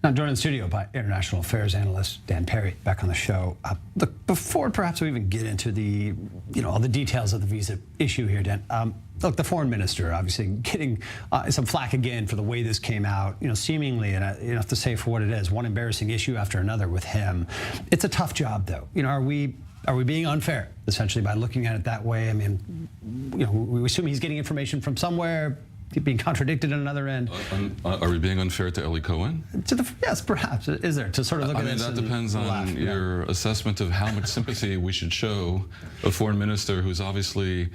Now, joined in the studio by international affairs analyst Dan Perry, back on the show. Look, before perhaps we even get into the, all the details of the visa issue here, Dan. Look, the foreign minister obviously getting some flack again for the way this came out. Seemingly, and you have to say for what it is, one embarrassing issue after another with him. It's a tough job, though. Are we being unfair essentially by looking at it that way? I mean, we assume he's getting information from somewhere, being contradicted at another end. Are we being unfair to Eli Cohen? Yes, perhaps. Is there to sort of look at this? I mean, that depends on your assessment of how much sympathy we should show a foreign minister who's obviously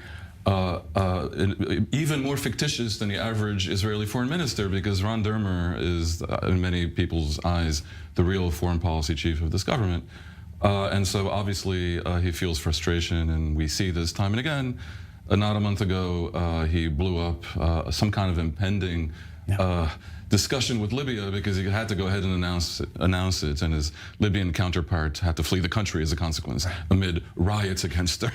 even more fictitious than the average Israeli foreign minister, because Ron Dermer is, in many people's eyes, the real foreign policy chief of this government. And so obviously he feels frustration, and we see this time and again. Not a month ago, he blew up some kind of impending discussion with Libya because he had to go ahead and announce it, and his Libyan counterpart had to flee the country as a consequence amid riots against her.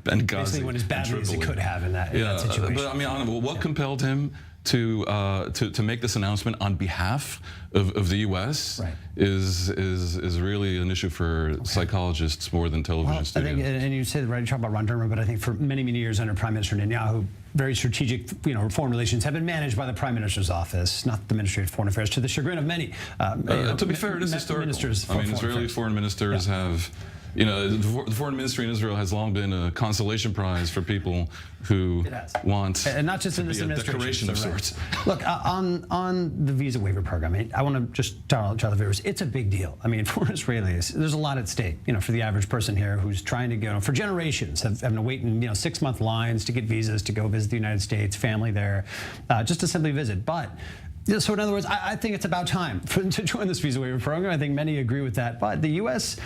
Benghazi. Basically went as badly as he could have in that situation. But I mean, what compelled him to make this announcement on behalf of the U.S. is really an issue for psychologists more than television studios. I think, and you say you talk about Ron Dermer, but I think for many years under Prime Minister Netanyahu, very strategic, foreign relations have been managed by the Prime Minister's office, not the Ministry of Foreign Affairs, to the chagrin of many. To be fair, it is historical. I mean, Israeli foreign ministers have. The foreign ministry in Israel has long been a consolation prize for people who want and not just in this administration, decoration of sorts. Look, on the visa waiver program, I want to just tell the viewers, it's a big deal. I mean, for Israelis, there's a lot at stake. For the average person here who's trying to go for generations, having to wait in 6-month lines to get visas to go visit the United States, family there, just to simply visit. But so in other words, I think it's about time to join this visa waiver program. I think many agree with that. But the U.S.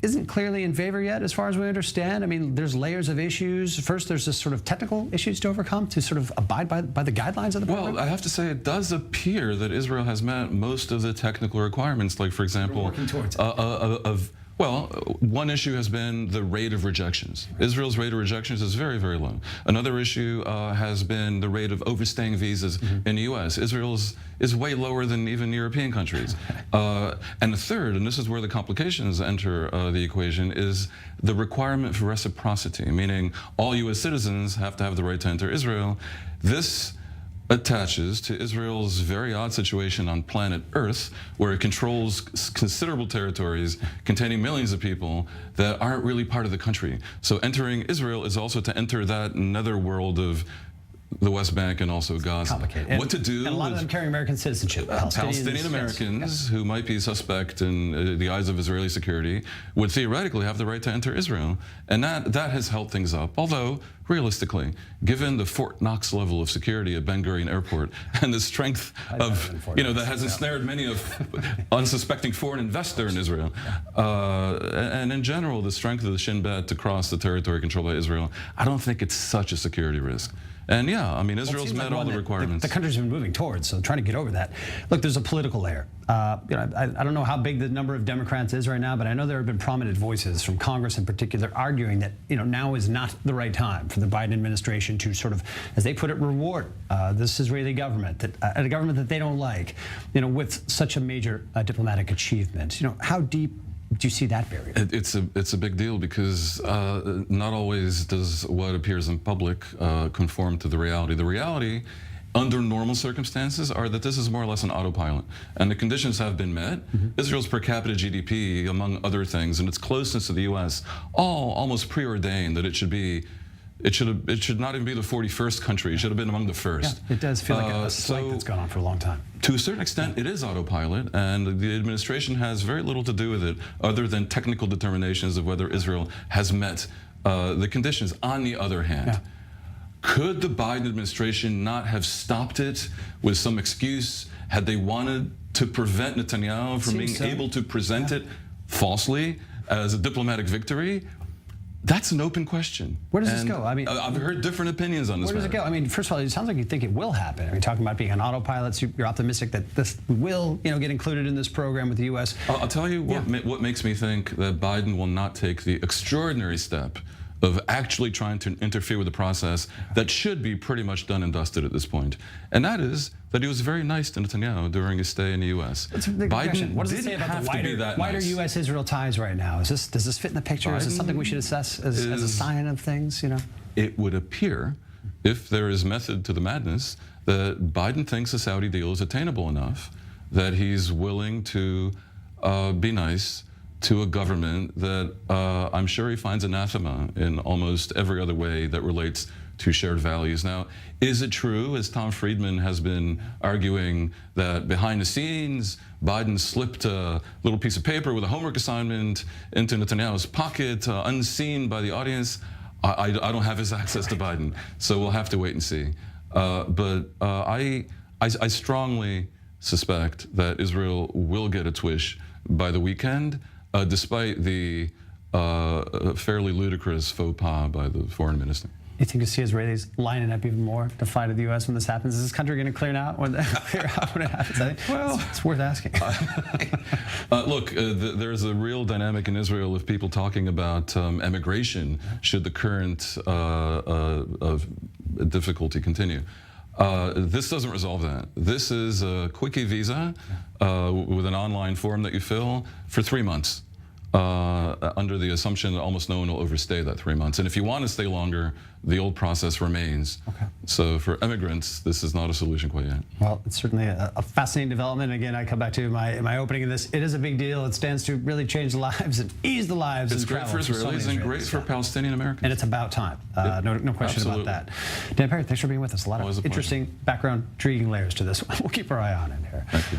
Isn't clearly in favor yet, as far as we understand. I mean, there's layers of issues. First, there's this sort of technical issues to overcome to sort of abide by the guidelines of the program. Well, I have to say, it does appear that Israel has met most of the technical requirements. Like, for example, working towards it. Well, one issue has been the rate of rejections. Israel's rate of rejections is very low. Another issue has been the rate of overstaying visas in the U.S. Israel's is way lower than even European countries. And the third, and this is where the complications enter the equation, is the requirement for reciprocity, meaning all U.S. citizens have to have the right to enter Israel. This attaches to Israel's very odd situation on planet Earth, where it controls considerable territories containing millions of people that aren't really part of the country. So entering Israel is also to enter that netherworld of the West Bank and also Gaza. Complicated. What to do? And a lot of them carrying American citizenship. Palestinian Americans who might be suspect in the eyes of Israeli security would theoretically have the right to enter Israel, and that has held things up. Although, realistically, given the Fort Knox level of security at Ben Gurion Airport and the strength of that has ensnared many of unsuspecting foreign investor in Israel, and in general the strength of the Shin Bet to cross the territory controlled by Israel, I don't think it's such a security risk. And yeah, I mean, Israel's met all the requirements. The country's been moving towards, so trying to get over that. Look, there's a political layer. I don't know how big the number of Democrats is right now, but I know there have been prominent voices from Congress in particular arguing that now is not the right time for the Biden administration to sort of, as they put it, reward this Israeli government, a government that they don't like, with such a major diplomatic achievement. How deep do you see that barrier? It's a big deal because not always does what appears in public conform to the reality. The reality, under normal circumstances, are that this is more or less an autopilot, and the conditions have been met. Israel's per capita GDP, among other things, and its closeness to the U.S., all almost preordained that it should be. It should not even be the 41st country. It should have been among the first. Yeah, it does feel like a slight that's gone on for a long time. To a certain extent, it is autopilot, and the administration has very little to do with it other than technical determinations of whether Israel has met the conditions. On the other hand, could the Biden administration not have stopped it with some excuse had they wanted to prevent Netanyahu from being able to present it falsely as a diplomatic victory? That's an open question. Where does this go? I mean, I've heard different opinions on this. Where does it go? I mean, first of all, it sounds like you think it will happen. I mean, talking about being on autopilot, so you're optimistic that this will, get included in this program with the U.S. I'll tell you what makes me think that Biden will not take the extraordinary step of actually trying to interfere with the process that should be pretty much done and dusted at this point. And that is that he was very nice to Netanyahu during his stay in the U.S. That's a big question. What does it say didn't about have the to be wider, that wider nice. U.S.-Israel ties right now? Does this fit in the picture? Is it something we should assess as a sign of things? You know, it would appear, if there is method to the madness, that Biden thinks the Saudi deal is attainable enough that he's willing to be nice to a government that I'm sure he finds anathema in almost every other way that relates to shared values. Now, is it true, as Tom Friedman has been arguing, that behind the scenes, Biden slipped a little piece of paper with a homework assignment into Netanyahu's pocket, unseen by the audience? I don't have his access to Biden, so we'll have to wait and see. But I strongly suspect that Israel will get its wish by the weekend, despite the fairly ludicrous faux pas by the foreign minister. You think you see Israelis lining up even more to fight at the U.S. when this happens? Is this country going to clear out when it happens? I think it's worth asking. Look, there's a real dynamic in Israel of people talking about emigration should the current difficulty continue. This doesn't resolve that. This is a quickie visa with an online form that you fill for 3 months, under the assumption that almost no one will overstay that 3 months. And if you want to stay longer, the old process remains. Okay. So for immigrants, this is not a solution quite yet. Well, it's certainly a fascinating development. Again, I come back to my opening of this. It is a big deal. It stands to really change lives and ease the lives. It's and great for travel Israelis and great for Palestinian Americans. And it's about time. No question Absolutely. about that. Dan Perry, thanks for being with us. A lot Always a of pleasure. interesting background, intriguing layers to this. We'll keep our eye on it here. Thank you.